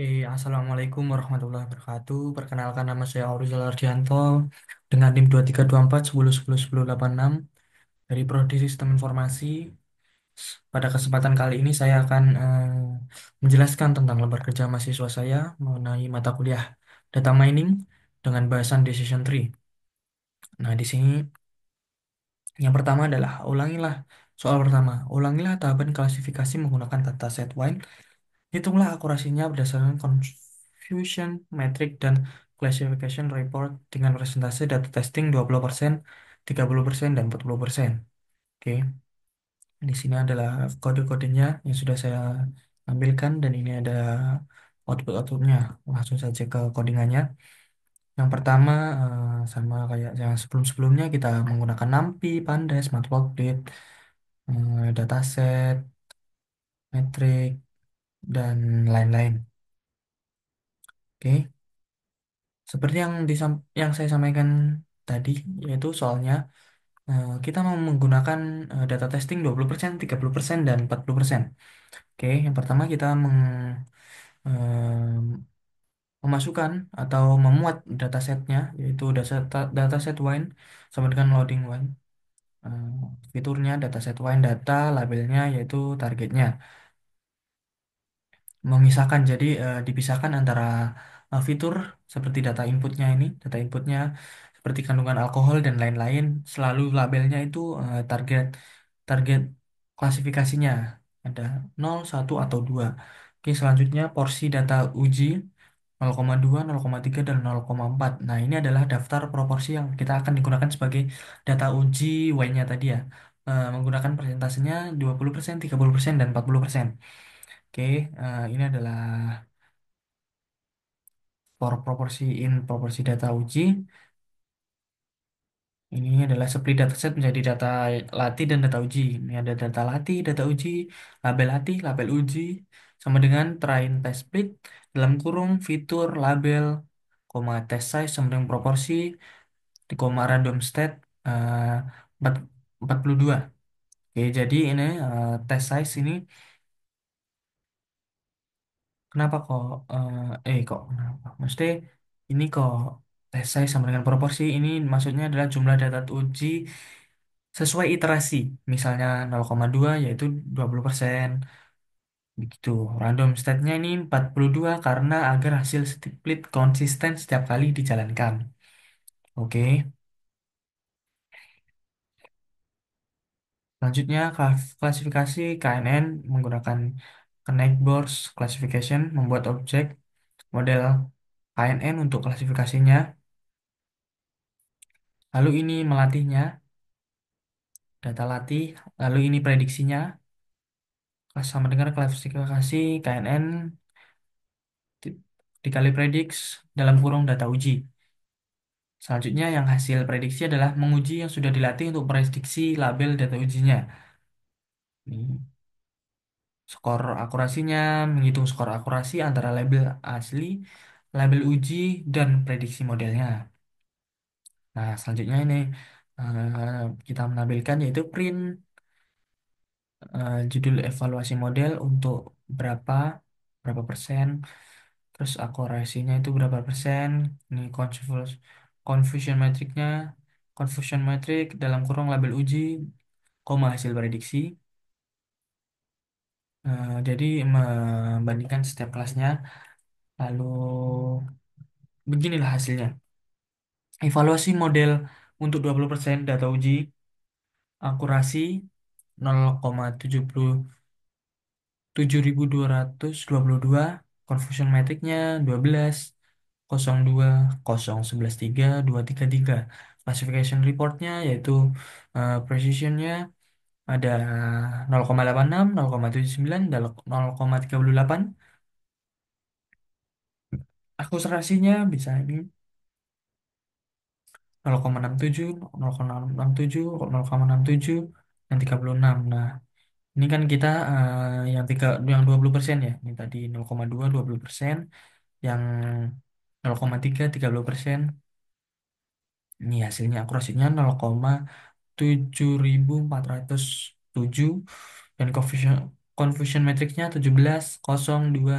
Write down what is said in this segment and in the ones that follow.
Assalamualaikum warahmatullahi wabarakatuh. Perkenalkan nama saya Aurizal Ardianto dengan NIM 2324 10 10 10 86 dari Prodi Sistem Informasi. Pada kesempatan kali ini saya akan menjelaskan tentang lembar kerja mahasiswa saya mengenai mata kuliah Data Mining dengan bahasan Decision Tree. Nah, di sini yang pertama adalah ulangilah tahapan klasifikasi menggunakan dataset wine. Hitunglah akurasinya berdasarkan confusion metric dan classification report dengan presentase data testing 20%, 30%, dan 40%. Oke, di sini adalah kode-kodenya yang sudah saya ambilkan dan ini ada output-outputnya. Langsung saja ke codingannya. Yang pertama sama kayak yang sebelum-sebelumnya kita menggunakan NumPy, Pandas, Matplotlib, dataset, metrik, dan lain-lain. Oke. Seperti yang saya sampaikan tadi, yaitu soalnya kita mau menggunakan data testing 20%, 30%, dan 40%. Oke, yang pertama kita memasukkan atau memuat datasetnya, yaitu dataset wine sama dengan loading wine. Eh, Fiturnya dataset wine data, labelnya yaitu targetnya. Memisahkan jadi dipisahkan antara fitur seperti data inputnya seperti kandungan alkohol dan lain-lain, selalu labelnya itu target target klasifikasinya ada 0, 1, atau 2. Oke, selanjutnya porsi data uji 0,2, 0,3, dan 0,4. Nah, ini adalah daftar proporsi yang kita akan digunakan sebagai data uji Y-nya tadi ya. Menggunakan persentasenya 20%, 30%, dan 40%. Oke, ini adalah proporsi data uji. Ini adalah split dataset menjadi data latih dan data uji. Ini ada data latih, data uji, latih, label uji, sama dengan train test split, dalam kurung, fitur, label, koma test size, sama dengan proporsi, di koma random state, eh, 4 42. Oke, jadi ini test size ini kenapa kok kenapa? Mesti ini kok tes saya sama dengan proporsi ini maksudnya adalah jumlah data uji sesuai iterasi. Misalnya 0,2 yaitu 20%. Begitu. Random state-nya ini 42 karena agar hasil split konsisten setiap kali dijalankan. Oke. Selanjutnya klasifikasi KNN menggunakan Connect Boards Classification membuat objek model KNN untuk klasifikasinya. Lalu ini melatihnya, data latih, lalu ini prediksinya, sama dengan klasifikasi KNN di- dikali prediksi dalam kurung data uji. Selanjutnya yang hasil prediksi adalah menguji yang sudah dilatih untuk prediksi label data ujinya. Ini skor akurasinya, menghitung skor akurasi antara label asli, label uji, dan prediksi modelnya. Nah, selanjutnya ini kita menampilkan yaitu print judul evaluasi model untuk berapa berapa persen, terus akurasinya itu berapa persen. Ini confusion metricnya, confusion metric dalam kurung label uji koma hasil prediksi. Jadi membandingkan setiap kelasnya, lalu beginilah hasilnya. Evaluasi model untuk 20% data uji, akurasi 0,77222, confusion metricnya 12, 02, 011 3, 233. Classification reportnya yaitu precisionnya ada 0,86, 0,79, dan 0,38. Akurasinya bisa ini 0,67, 0,67, 0,67, dan 36. Nah, ini kan kita yang 20% ya. Ini tadi 0,2 20%, yang 0,3 30%. Ini hasilnya akurasinya 0,7407 dan confusion matrixnya 17, 02,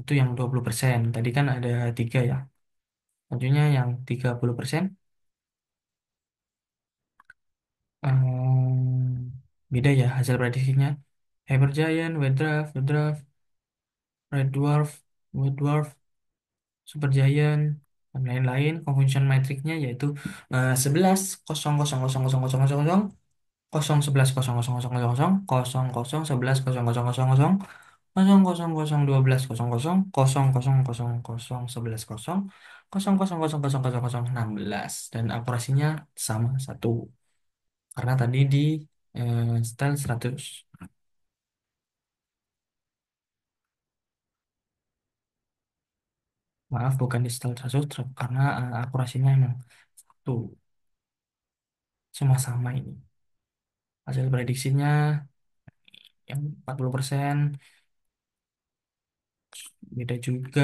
Itu yang 20%. Tadi kan ada tiga ya. Selanjutnya yang 30%. Beda ya hasil prediksinya. Hypergiant, White Dwarf, Red Dwarf, White Dwarf, Supergiant, dan lain-lain. Confusion matrixnya yaitu 11 kosong kosong kosong kosong kosong kosong kosong kosong 11 kosong kosong kosong kosong kosong kosong 11 kosong kosong kosong kosong kosong kosong kosong 12 kosong kosong kosong kosong kosong kosong 11 kosong kosong kosong kosong kosong kosong kosong 16 dan akurasinya sama satu karena tadi di style 100. Maaf bukan di style 100 karena akurasinya emang satu semua sama ini hasil prediksinya yang 40% beda juga.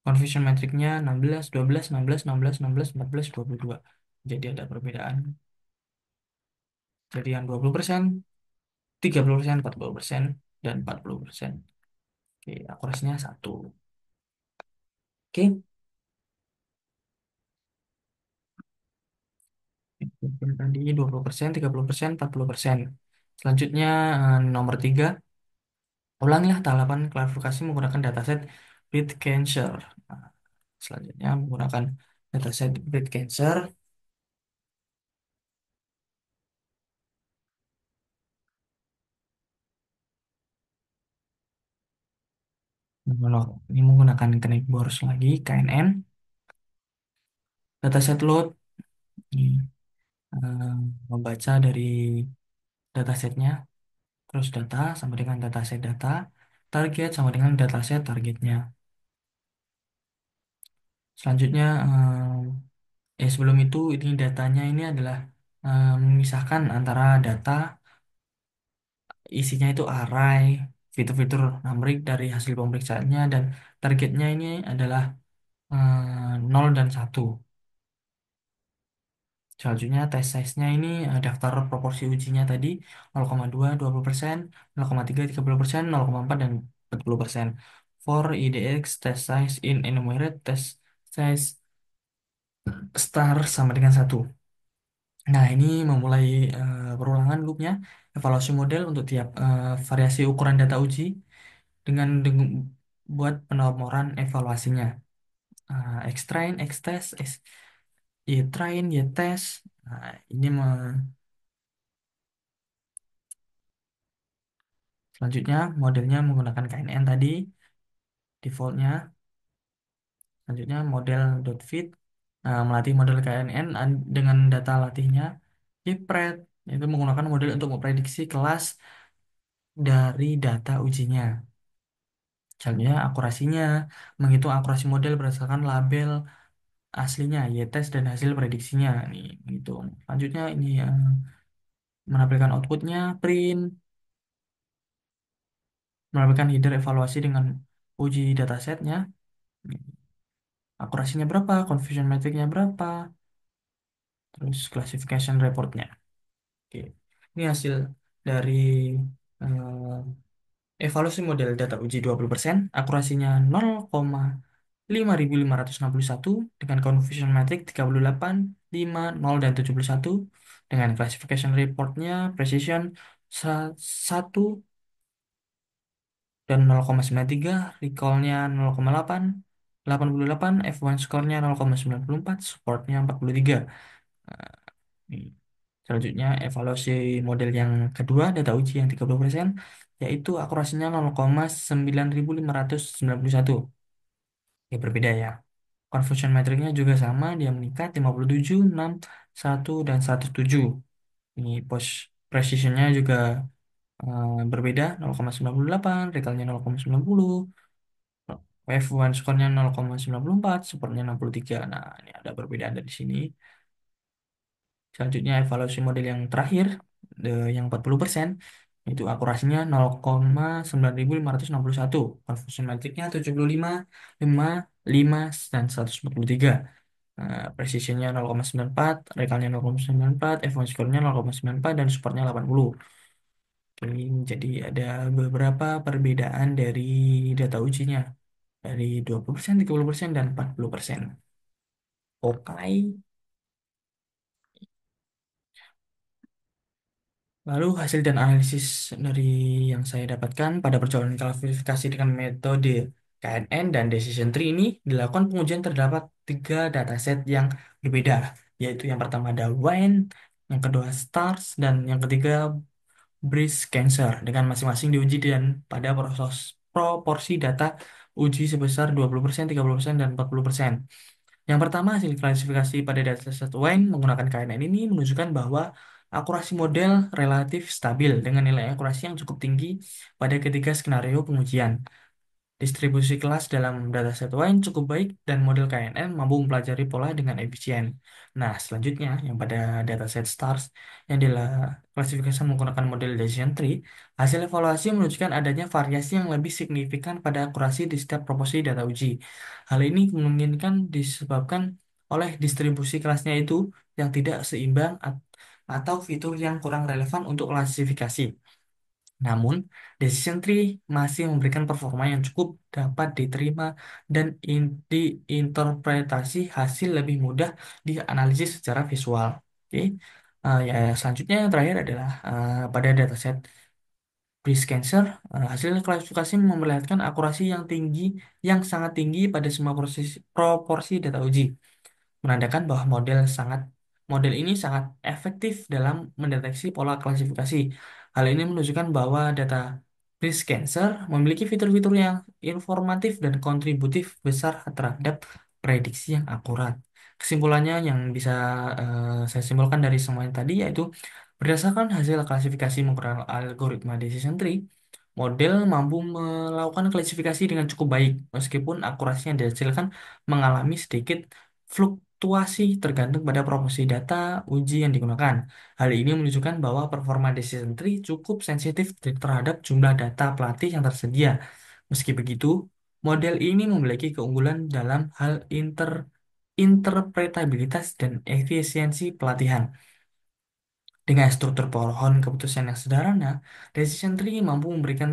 Confusion matrixnya 16, 12, 16, 16, 16, 14, 22. Jadi ada perbedaan. Jadi yang 20%, 30%, 40%, dan 40%. Oke, akurasinya satu. Oke, tadi 20%, 30%, 40%. Selanjutnya nomor 3, ulangilah tahapan klarifikasi menggunakan dataset breast cancer. Nah, selanjutnya menggunakan dataset breast cancer. Ini menggunakan Connect Boards lagi, KNN. Dataset load. Ini, eh, membaca dari datasetnya, terus data sama dengan dataset data, target sama dengan dataset targetnya. Selanjutnya, sebelum itu ini datanya ini adalah memisahkan antara data isinya itu array, fitur-fitur numerik dari hasil pemeriksaannya dan targetnya ini adalah 0 dan 1. Selanjutnya test size-nya ini daftar proporsi ujinya tadi 0,2 20%, 0,3 30%, 0,4 dan 40%. For IDX test size in enumerated test size star sama dengan satu. Nah, ini memulai perulangan loopnya evaluasi model untuk tiap variasi ukuran data uji dengan buat penomoran evaluasinya. X-train, X-test, Y-train, Y-test. Nah, ini selanjutnya modelnya menggunakan KNN tadi, defaultnya. Selanjutnya model.fit, melatih model KNN dengan data latihnya. Jepret, itu menggunakan model untuk memprediksi kelas dari data ujinya. Misalnya akurasinya, menghitung akurasi model berdasarkan label aslinya, y-test dan hasil prediksinya. Nih, gitu. Selanjutnya ini menampilkan outputnya, print, menampilkan header evaluasi dengan uji datasetnya. Akurasinya berapa, confusion metricnya berapa, terus classification reportnya. Oke. Ini hasil dari eh, evaluasi model data uji 20%, akurasinya 0,5561 dengan confusion metric 38, 5, 0, dan 71 dengan classification reportnya precision 1 dan 0,93, recallnya 0,8, 88, F1 score-nya 0,94, supportnya 43. Nah, ini. Selanjutnya, evaluasi model yang kedua, data uji yang 30%, yaitu akurasinya 0,9591. Ya, berbeda ya. Confusion metricnya juga sama, dia meningkat 57, 6, 1, dan 107. Ini post precisionnya juga berbeda, 0,98, recallnya 0,90, F1 skornya 0,94, supportnya 63. Nah, ini ada perbedaan dari sini. Selanjutnya evaluasi model yang terakhir, yang 40%, itu akurasinya 0,9561. Confusion matrixnya 75, 5, 5, dan 143. Precisionnya 0,94, recallnya 0,94, F1 score-nya 0,94, dan supportnya 80. Oke, jadi ada beberapa perbedaan dari data ujinya. Dari 20%, 30%, dan 40%. Oke. Lalu hasil dan analisis dari yang saya dapatkan pada perjalanan klasifikasi dengan metode KNN dan Decision Tree ini dilakukan pengujian terdapat tiga dataset yang berbeda, yaitu yang pertama ada WINE, yang kedua STARS, dan yang ketiga breast cancer dengan masing-masing diuji dan pada proses proporsi data uji sebesar 20%, 30%, dan 40%. Yang pertama, hasil klasifikasi pada dataset WINE menggunakan KNN ini menunjukkan bahwa akurasi model relatif stabil dengan nilai akurasi yang cukup tinggi pada ketiga skenario pengujian. Distribusi kelas dalam dataset wine cukup baik dan model KNN mampu mempelajari pola dengan efisien. Nah, selanjutnya yang pada dataset stars yang klasifikasi menggunakan model decision tree, hasil evaluasi menunjukkan adanya variasi yang lebih signifikan pada akurasi di setiap proporsi data uji. Hal ini memungkinkan disebabkan oleh distribusi kelasnya itu yang tidak seimbang atau fitur yang kurang relevan untuk klasifikasi. Namun, decision tree masih memberikan performa yang cukup dapat diterima dan diinterpretasi hasil lebih mudah dianalisis secara visual. Oke. Ya, selanjutnya yang terakhir adalah pada dataset breast cancer, hasil klasifikasi memperlihatkan akurasi yang tinggi, yang sangat tinggi pada semua proporsi data uji menandakan bahwa model ini sangat efektif dalam mendeteksi pola klasifikasi. Hal ini menunjukkan bahwa data breast cancer memiliki fitur-fitur yang informatif dan kontributif besar terhadap prediksi yang akurat. Kesimpulannya yang bisa saya simpulkan dari semuanya tadi yaitu berdasarkan hasil klasifikasi menggunakan algoritma decision tree, model mampu melakukan klasifikasi dengan cukup baik, meskipun akurasi yang dihasilkan mengalami sedikit fluktuasi tergantung pada proporsi data uji yang digunakan. Hal ini menunjukkan bahwa performa decision tree cukup sensitif terhadap jumlah data pelatih yang tersedia. Meski begitu, model ini memiliki keunggulan dalam hal interpretabilitas dan efisiensi pelatihan. Dengan struktur pohon keputusan yang sederhana, decision tree mampu memberikan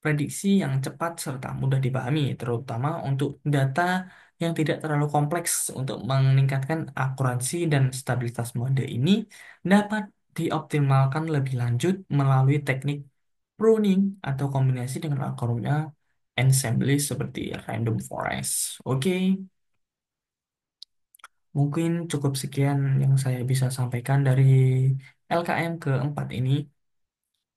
prediksi yang cepat serta mudah dipahami, terutama untuk data yang tidak terlalu kompleks. Untuk meningkatkan akurasi dan stabilitas mode ini dapat dioptimalkan lebih lanjut melalui teknik pruning atau kombinasi dengan algoritma ensemble seperti random forest. Oke, mungkin cukup sekian yang saya bisa sampaikan dari LKM keempat ini.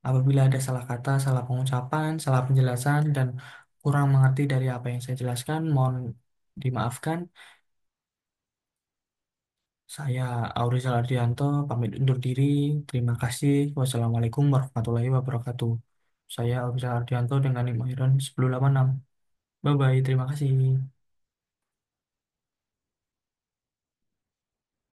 Apabila ada salah kata, salah pengucapan, salah penjelasan, dan kurang mengerti dari apa yang saya jelaskan, mohon dimaafkan. Saya Aurizal Ardianto, pamit undur diri. Terima kasih. Wassalamualaikum warahmatullahi wabarakatuh. Saya Aurizal Ardianto dengan NIM Iron 1086. Bye-bye, terima kasih.